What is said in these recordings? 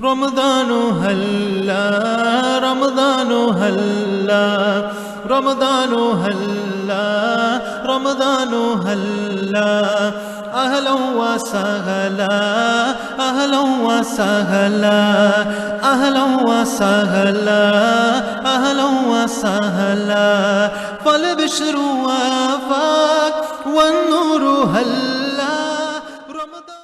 رمضان هلا رمضان هلا رمضان هلا رمضان هلا أهلا وسهلا أهلا وسهلا أهلا وسهلا أهلا وسهلا فالبشر وافاك والنور هلا رمضان.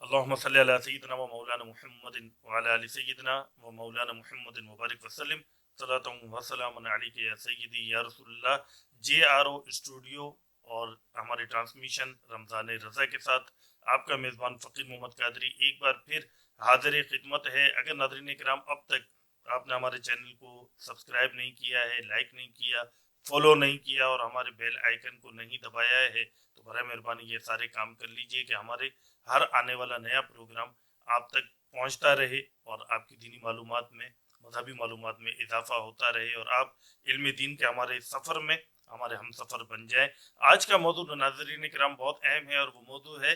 اللهم صل على سيدنا ومولانا محمد وعلى آل سيدنا ومولانا محمد مبارک وسلم صلاۃ و سلام علیک یا سیدی یا رسول اللہ. JRO اسٹوڈیو اور ہماری ٹرانسمیشن رمضان رضا کے ساتھ آپ کا میزبان فقیر محمد قادری ایک بار پھر حاضر خدمت ہے. اگر ناظرین کرام اب تک آپ نے ہمارے چینل کو سبسکرائب نہیں کیا ہے، لائک نہیں کیا، فالو نہیں کیا اور ہمارے بیل آئیکن کو نہیں دبایا ہے تو برائے مہربانی یہ سارے کام کر لیجئے کہ ہمارے ہر آنے والا نیا پروگرام آپ تک پہنچتا رہے اور آپ کی دینی معلومات میں، مذہبی معلومات میں اضافہ ہوتا رہے اور آپ علم دین کے ہمارے سفر میں ہمارے ہم سفر بن جائیں. آج کا موضوع ناظرین کرام بہت اہم ہے اور وہ موضوع ہے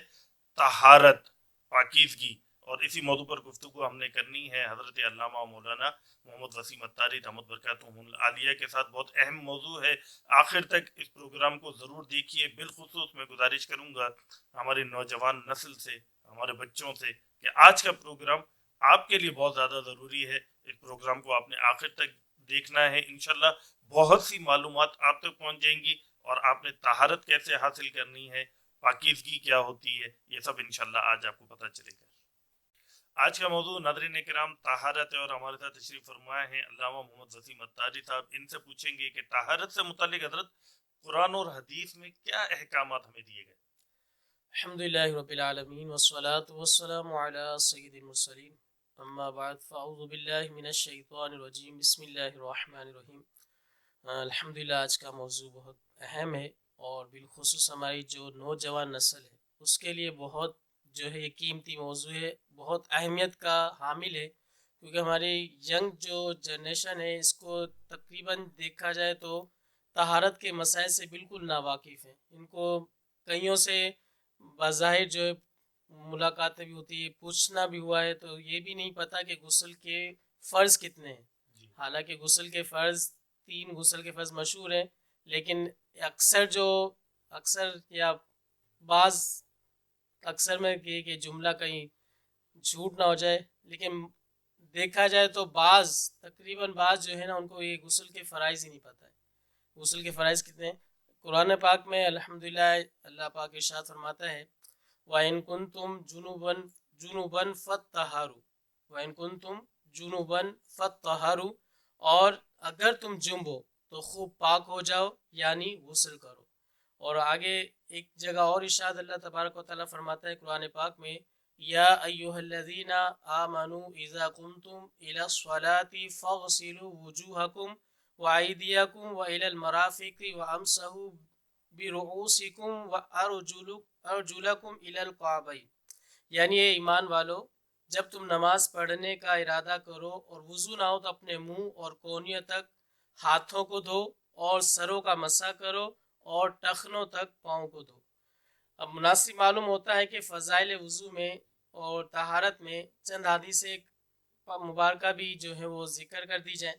طہارت، پاکیزگی. اور اسی موضوع پر گفتگو ہم نے کرنی ہے حضرت علامہ مولانا محمد وسیم اتاری دامت برکاتہم العالیہ کے ساتھ. بہت اہم موضوع ہے، آخر تک اس پروگرام کو ضرور دیکھیے. بالخصوص میں گزارش کروں گا ہماری نوجوان نسل سے، ہمارے بچوں سے کہ آج کا پروگرام آپ کے لیے بہت زیادہ ضروری ہے. اس پروگرام کو آپ نے آخر تک دیکھنا ہے. انشاءاللہ بہت سی معلومات آپ تک پہنچ جائیں گی اور آپ نے طہارت کیسے حاصل کرنی ہے، پاکیزگی کیا ہوتی ہے، یہ سب انشاءاللہ آج آپ کو پتہ چلے گا. آج کا موضوع ناظرین کرام طہارت ہے اور ہمارے ساتھ تشریف فرمائے ہیں علامہ محمد وسیم اتاری صاحب. ان سے پوچھیں گے کہ طہارت سے متعلق حضرت قرآن اور حدیث میں کیا احکامات ہمیں دیے گئے. الحمدللہ رب العالمین والصلاة والسلام علی سید المرسلین اما بعد فاعوذ باللہ من الشیطان الرجیم بسم اللہ الرحمن الرحیم. الحمدللہ آج کا موضوع بہت اہم ہے اور بالخصوص ہماری جو نوجوان نسل ہے اس کے لیے بہت جو ہے یہ قیمتی موضوع ہے، بہت اہمیت کا حامل ہے، کیونکہ ہماری ینگ جو جنریشن ہے اس کو تقریباً دیکھا جائے تو طہارت کے مسائل سے بالکل ناواقف ہیں. ان کو کئیوں سے بظاہر جو ہے ملاقاتیں بھی ہوتی ہے، پوچھنا بھی ہوا ہے تو یہ بھی نہیں پتہ کہ غسل کے فرض کتنے ہیں. حالانکہ غسل کے فرض 3 غسل کے فرض مشہور ہیں، لیکن اکثر یا بعض اکثر میں کہ جملہ کہیں جھوٹ نہ ہو جائے، لیکن دیکھا جائے تو تقریباً بعض جو ہے نا ان کو یہ غسل کے فرائض ہی نہیں پتہ ہے. غسل کے فرائض کتنے ہیں؟ قرآن پاک میں الحمدللہ اللہ پاک ارشاد فرماتا ہے وَإِن كُنتُمْ جُنُبًا فَطَّهَّرُوا وَإِن كُنتُمْ جُنُبًا فَطَّهَّرُوا، اور اگر تم جنب ہو تو خوب پاک ہو جاؤ یعنی غسل کرو. اور آگے ایک جگہ اور ارشاد اللہ تبارک و تعالیٰ فرماتا ہے قرآن پاک میں یا ایھا الذین آمنوا اذا قمتم الی الصلاۃ فاغسلوا وجوہکم وایدیکم والی المرافق وامسحوا برؤوسکم وارجلکم الی الکعبین. یعنی اے ایمان والو، جب تم نماز پڑھنے کا ارادہ کرو اور وضو نہ ہو تو اپنے منہ اور کونیوں تک ہاتھوں کو دھو اور سروں کا مسح کرو اور ٹخنوں تک پاؤں کو دھو. اب مناسب معلوم ہوتا ہے کہ فضائل وضو میں اور طہارت میں چند حدیث مبارکہ بھی جو ہے وہ ذکر کر دی جائیں.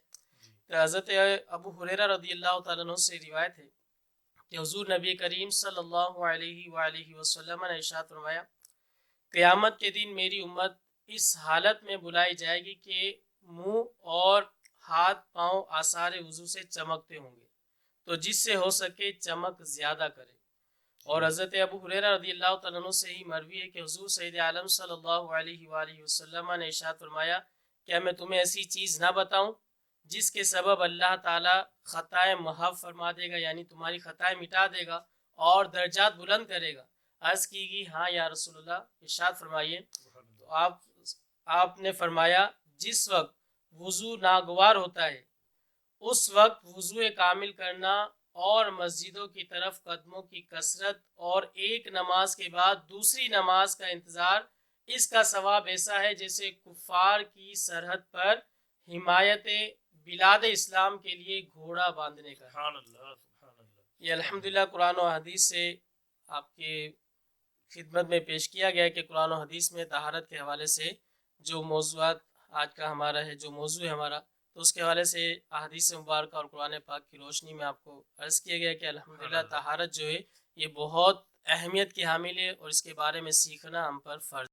تو حضرت ابو ہریرہ رضی اللہ تعالیٰ عنہ سے روایت ہے کہ حضور نبی کریم صلی اللہ علیہ وآلہ وسلم نے ارشاد فرمایا قیامت کے دن میری امت اس حالت میں بلائی جائے گی کہ منہ اور ہاتھ پاؤں آثار وضو سے چمکتے ہوں گے، تو جس سے ہو سکے چمک زیادہ کرے. اور حضرت ابو ہریرہ رضی اللہ تعالیٰ عنہ سے ہی مروی ہے کہ حضور سید عالم صلی اللہ علیہ وآلہ وسلم نے ارشاد فرمایا کیا میں تمہیں ایسی چیز نہ بتاؤں جس کے سبب اللہ تعالیٰ خطائیں محو فرما دے گا، یعنی تمہاری خطائیں مٹا دے گا اور درجات بلند کرے گا. عرض کی گئی ہاں یا رسول اللہ، ارشاد فرمائیے. تو آپ نے فرمایا جس وقت وضو ناگوار ہوتا ہے اس وقت وضو کامل کرنا اور مسجدوں کی طرف قدموں کی کثرت اور ایک نماز کے بعد دوسری نماز کا انتظار، اس کا ثواب ایسا ہے جیسے کفار کی سرحد پر حمایت بلاد اسلام کے لیے گھوڑا باندھنے کا. سبحان اللہ سبحان اللہ. یہ الحمدللہ قرآن و حدیث سے آپ کے خدمت میں پیش کیا گیا ہے کہ قرآن و حدیث میں طہارت کے حوالے سے جو موضوعات آج کا ہمارا ہے، جو موضوع ہے ہمارا، تو اس کے حوالے سے احادیث مبارکہ اور قرآن پاک کی روشنی میں آپ کو عرض کیا گیا کہ الحمدللہ طہارت جو ہے یہ بہت اہمیت کی حامل ہے، اور اس کے بارے میں سیکھنا ہم پر فرض۔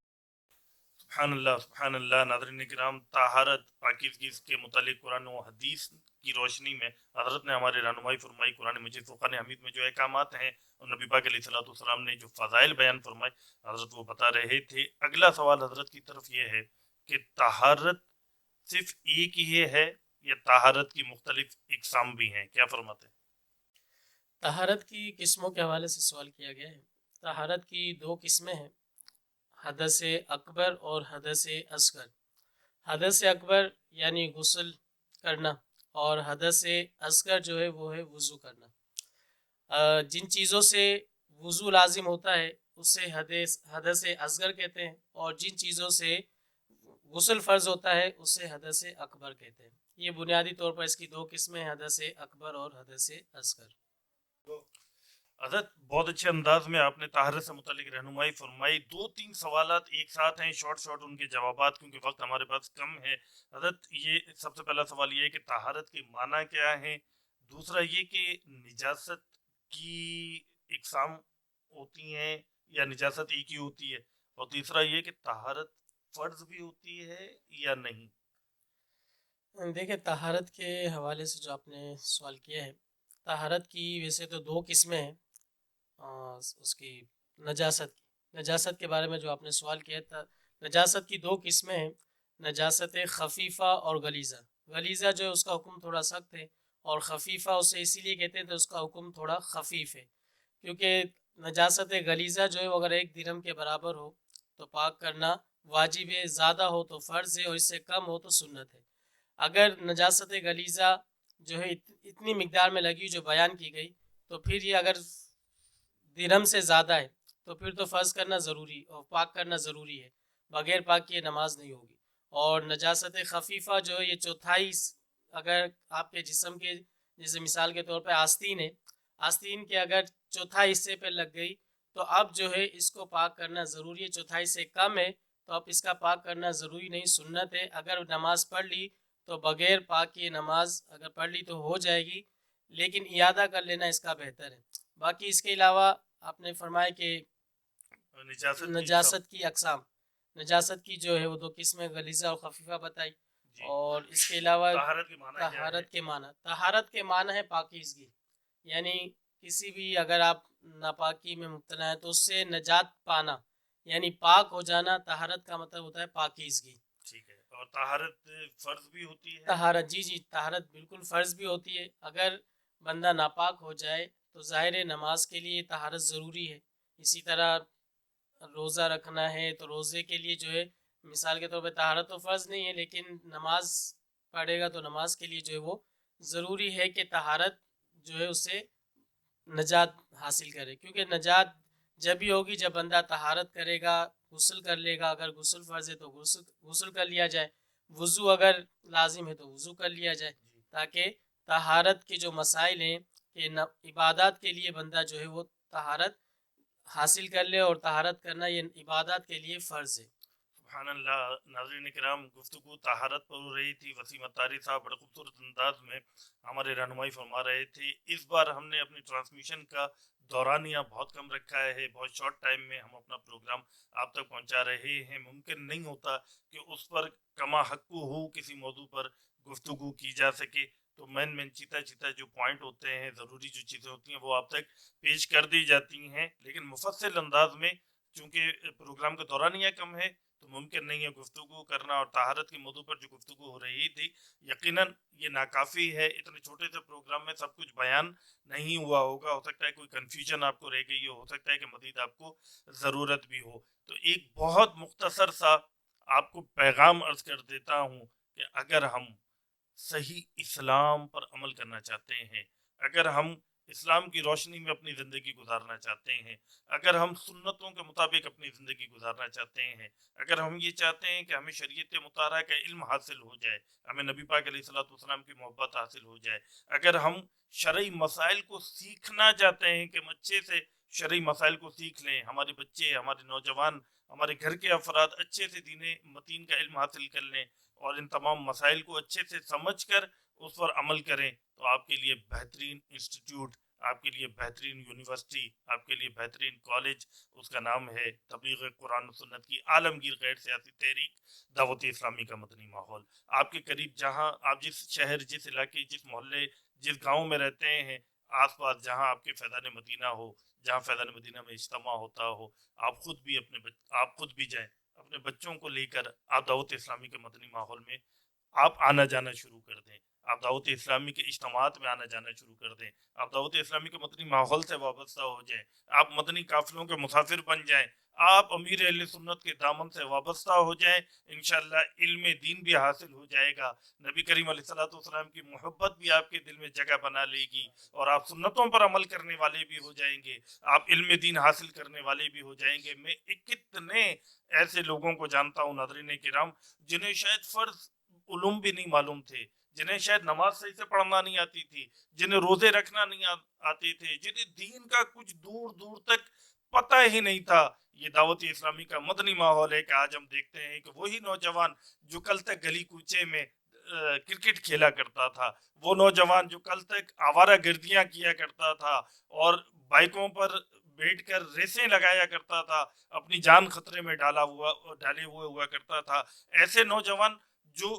سبحان اللہ سبحان اللہ۔ ناظرین کرام، طہارت پاکیزگی کے متعلق قرآن و حدیث کی روشنی میں حضرت نے ہمارے رہنمائی فرمائی۔ قرآن مجید فرقان حمید میں جو احکامات ہیں اور نبی پاک علیہ الصلوۃ والسلام نے جو فضائل بیان فرمائے، حضرت وہ بتا رہے تھے۔ اگلا سوال حضرت کی طرف یہ ہے کہ طہارت صرف ایک ہی ہے یا طہارت کی مختلف اقسام بھی ہیں؟ کیا فرماتے ہیں؟ طہارت کی قسموں کے حوالے سے سوال کیا گیا ہے۔ طہارت کی دو قسمیں ہیں، حدث اکبر اور حدث اصغر۔ حدث اکبر یعنی غسل کرنا، اور حدث اصغر جو ہے وہ ہے وضو کرنا۔ جن چیزوں سے وضو لازم ہوتا ہے اسے حدث اصغر کہتے ہیں، اور جن چیزوں سے غسل فرض ہوتا ہے اسے حدث اکبر کہتے ہیں۔ یہ بنیادی طور پر اس کی دو قسمیں ہیں، حدث اکبر اور حدث اصغر۔ حضرت بہت اچھے انداز میں آپ نے طہارت سے متعلق رہنمائی فرمائی۔ دو تین سوالات ایک ساتھ ہیں، شارٹ ان کے جوابات، کیونکہ وقت ہمارے پاس کم ہے۔ حضرت یہ سب سے پہلا سوال یہ ہے کہ طہارت کے معنی کیا ہیں؟ دوسرا یہ کہ نجاست کی اقسام ہوتی ہیں یا نجاست ایک ہی ہوتی ہے؟ اور تیسرا یہ کہ طہارت فرض بھی ہوتی ہے یا نہیں؟ دیکھیں، طہارت کے حوالے سے جو آپ نے سوال کیا ہے، طہارت کی ویسے تو دو قسمیں ہیں۔ اس کی نجاست کے بارے میں جو آپ نے سوال کیا ہے، نجاست کی دو قسمیں ہیں، نجاست خفیفہ اور غلیظہ۔ غلیظہ جو ہے اس کا حکم تھوڑا سخت ہے، اور خفیفہ اسے اسی لیے کہتے ہیں تو اس کا حکم تھوڑا خفیف ہے، کیونکہ نجاست غلیظہ جو ہے وہ اگر 1 درہم کے برابر ہو تو پاک کرنا واجب ہے، زیادہ ہو تو فرض ہے، اور اس سے کم ہو تو سنت ہے۔ اگر نجاست غلیظہ جو ہے اتنی مقدار میں لگی جو بیان کی گئی، تو پھر یہ اگر درہم سے زیادہ ہے تو پھر تو فرض کرنا ضروری اور پاک کرنا ضروری ہے، بغیر پاک کی نماز نہیں ہوگی۔ اور نجاست خفیفہ جو ہے یہ چوتھائی، اگر آپ کے جسم کے، جیسے مثال کے طور پہ آستین ہے، آستین کے اگر چوتھائی حصے پہ لگ گئی تو اب جو ہے اس کو پاک کرنا ضروری ہے۔ چوتھائی سے کم ہے تو اب اس کا پاک کرنا ضروری نہیں، سنت ہے۔ اگر نماز پڑھ لی تو بغیر پاک کی نماز اگر پڑھ لی تو ہو جائے گی، لیکن اعادہ کر لینا اس کا بہتر ہے۔ باقی اس کے علاوہ آپ نے فرمایا کہ نجاست کی اقسام، نجاست کی جو ہے وہ دو قسمیں، غلیظہ اور خفیفہ بتائی۔ اور اس کے علاوہ طہارت کے معنی ہے پاکیزگی، یعنی کسی بھی اگر آپ ناپاکی میں مبتلا ہے تو اس سے نجات پانا، یعنی پاک ہو جانا۔ طہارت کا مطلب ہوتا ہے پاکیزگی۔ ٹھیک ہے، اور طہارت فرض بھی ہوتی ہے؟ طہارت جی طہارت بالکل فرض بھی ہوتی ہے۔ اگر بندہ ناپاک ہو جائے تو ظاہر نماز کے لیے طہارت ضروری ہے۔ اسی طرح روزہ رکھنا ہے تو روزے کے لیے جو ہے مثال کے طور پہ طہارت تو فرض نہیں ہے، لیکن نماز پڑھے گا تو نماز کے لیے جو ہے وہ ضروری ہے کہ طہارت جو ہے اسے نجات حاصل کرے، کیونکہ نجات جب ہی ہوگی جب بندہ طہارت کرے گا، غسل کر لے گا۔ اگر غسل فرض ہے تو غسل کر لیا جائے، وضو اگر لازم ہے تو وضو کر لیا جائے، تاکہ طہارت کے جو مسائل ہیں کہ عبادات کے لیے بندہ جو ہے وہ طہارت حاصل کر لے، اور طہارت کرنا یہ عبادات کے لیے فرض ہے۔ سبحان اللہ۔ ناظرین کرام، گفتگو طہارت پر ہو رہی تھی۔ وسیم اتاری صاحب بڑے خوبصورت انداز میں ہمارے رہنمائی فرما رہے تھے۔ اس بار ہم نے اپنی ٹرانسمیشن کا دورانیہ بہت کم رکھا ہے، بہت شارٹ ٹائم میں ہم اپنا پروگرام آپ تک پہنچا رہے ہیں۔ ممکن نہیں ہوتا کہ اس پر کما حقو ہو کسی موضوع پر گفتگو کی جا سکے، تو مین چیتا جو پوائنٹ ہوتے ہیں، ضروری جو چیزیں ہوتی ہیں، وہ آپ تک پیش کر دی جاتی ہیں، لیکن مفصل انداز میں چونکہ پروگرام کا دورانیہ کم ہے تو ممکن نہیں ہے گفتگو کرنا۔ اور طہارت کے موضوع پر جو گفتگو ہو رہی تھی، یقیناً یہ ناکافی ہے۔ اتنے چھوٹے سے پروگرام میں سب کچھ بیان نہیں ہوا ہوگا، ہو سکتا ہے کوئی کنفیوژن آپ کو رہ گئی ہو سکتا ہے کہ مزید آپ کو ضرورت بھی ہو۔ تو ایک بہت مختصر سا آپ کو پیغام عرض کر دیتا ہوں کہ اگر ہم صحیح اسلام پر عمل کرنا چاہتے ہیں، اگر ہم اسلام کی روشنی میں اپنی زندگی گزارنا چاہتے ہیں، اگر ہم سنتوں کے مطابق اپنی زندگی گزارنا چاہتے ہیں، اگر ہم یہ چاہتے ہیں کہ ہمیں شریعت مطالعہ کا علم حاصل ہو جائے، ہمیں نبی پاک علیہ الصلوۃ والسلام کی محبت حاصل ہو جائے، اگر ہم شرعی مسائل کو سیکھنا چاہتے ہیں کہ ہم اچھے سے شرعی مسائل کو سیکھ لیں، ہمارے بچے، ہمارے نوجوان ہمارے گھر کے افراد اچھے سے دین متین کا علم حاصل کر لیں اور ان تمام مسائل کو اچھے سے سمجھ کر اس پر عمل کریں تو آپ کے لیے بہترین انسٹیٹیوٹ، آپ کے لیے بہترین یونیورسٹی، آپ کے لیے بہترین کالج، اس کا نام ہے تبلیغ قرآن و سنت کی عالمگیر غیر سیاسی تحریک دعوت اسلامی کا مدنی ماحول۔ آپ کے قریب جہاں آپ جس شہر، جس علاقے، جس محلے، جس گاؤں میں رہتے ہیں، آس پاس جہاں آپ کے فیضان مدینہ ہو، جہاں فیضان مدینہ میں اجتماع ہوتا ہو، آپ خود بھی جائیں، اپنے بچوں کو لے کر آپ دعوت اسلامی کے مدنی ماحول میں آپ آنا جانا شروع کر دیں، آپ دعوت اسلامی کے اجتماعات میں آنا جانا شروع کر دیں، آپ دعوت اسلامی کے مدنی ماحول سے وابستہ ہو جائیں، آپ مدنی قافلوں کے مسافر بن جائیں، آپ امیر اہل سنت کے دامن سے وابستہ ہو جائیں، انشاءاللہ علم دین بھی حاصل ہو جائے گا، نبی کریم علیہ السلام کی محبت بھی آپ کے دل میں جگہ بنا لے گی اور آپ سنتوں پر عمل کرنے والے بھی ہو جائیں گے، آپ علم دین حاصل کرنے والے بھی ہو جائیں گے۔ میں کتنے ایسے لوگوں کو جانتا ہوں ناظرین کرام جنہیں شاید فرض علوم بھی نہیں معلوم تھے، جنہیں شاید نماز صحیح سے پڑھنا نہیں آتی تھی، جنہیں روزے رکھنا نہیں آتے تھے، جنہیں دین کا کچھ دور دور تک پتہ ہی نہیں تھا۔ یہ دعوت اسلامی کا مدنی ماحول ہے کہ آج ہم دیکھتے ہیں کہ وہی نوجوان جو کل تک گلی کوچے میں کرکٹ کھیلا کرتا تھا، وہ نوجوان جو کل تک آوارہ گردیاں کیا کرتا تھا اور بائکوں پر بیٹھ کر ریسیں لگایا کرتا تھا، اپنی جان خطرے میں ڈالے ہوئے ہوا کرتا تھا، ایسے نوجوان جو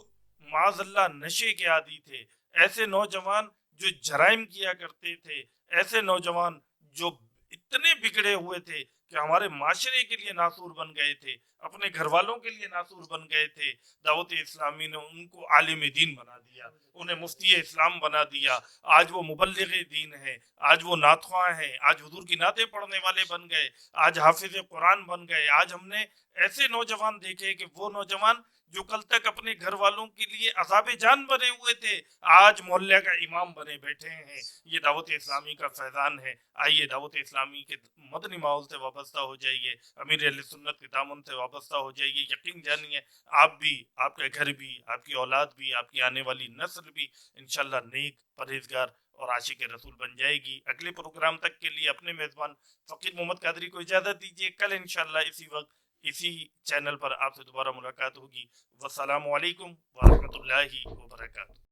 معاذ اللہ نشے کے عادی تھے، ایسے نوجوان جو جرائم کیا کرتے تھے، ایسے نوجوان جو اتنے بگڑے ہوئے تھے کہ ہمارے معاشرے کے لیے ناسور بن گئے تھے، اپنے گھر والوں کے لیے ناسور بن گئے تھے، دعوت اسلامی نے ان کو عالم دین بنا دیا، انہیں مفتی اسلام بنا دیا، آج وہ مبلغ دین ہے، آج وہ نعت خواں ہیں، آج حضور کی نعتیں پڑھنے والے بن گئے، آج حافظ قرآن بن گئے۔ آج ہم نے ایسے نوجوان دیکھے کہ وہ نوجوان جو کل تک اپنے گھر والوں کے لیے عذاب جان بنے ہوئے تھے، آج محلے کا امام بنے بیٹھے ہیں۔ یہ دعوت اسلامی کا فیضان ہے۔ آئیے دعوت اسلامی کے مدنی ماحول سے وابستہ ہو جائیے، امیر اہل سنت کے دامن سے وابستہ ہو جائیے، یقین جانیے آپ بھی، آپ کے گھر بھی، آپ کی اولاد بھی، آپ کی آنے والی نسل بھی انشاءاللہ نیک، پرہیزگار اور عاشق رسول بن جائے گی۔ اگلے پروگرام تک کے لیے اپنے میزبان فقیر محمد قادری کو اجازت دیجیے، کل انشاءاللہ اسی وقت اسی چینل پر آپ سے دوبارہ ملاقات ہوگی۔ والسلام علیکم ورحمۃ اللہ وبرکاتہ۔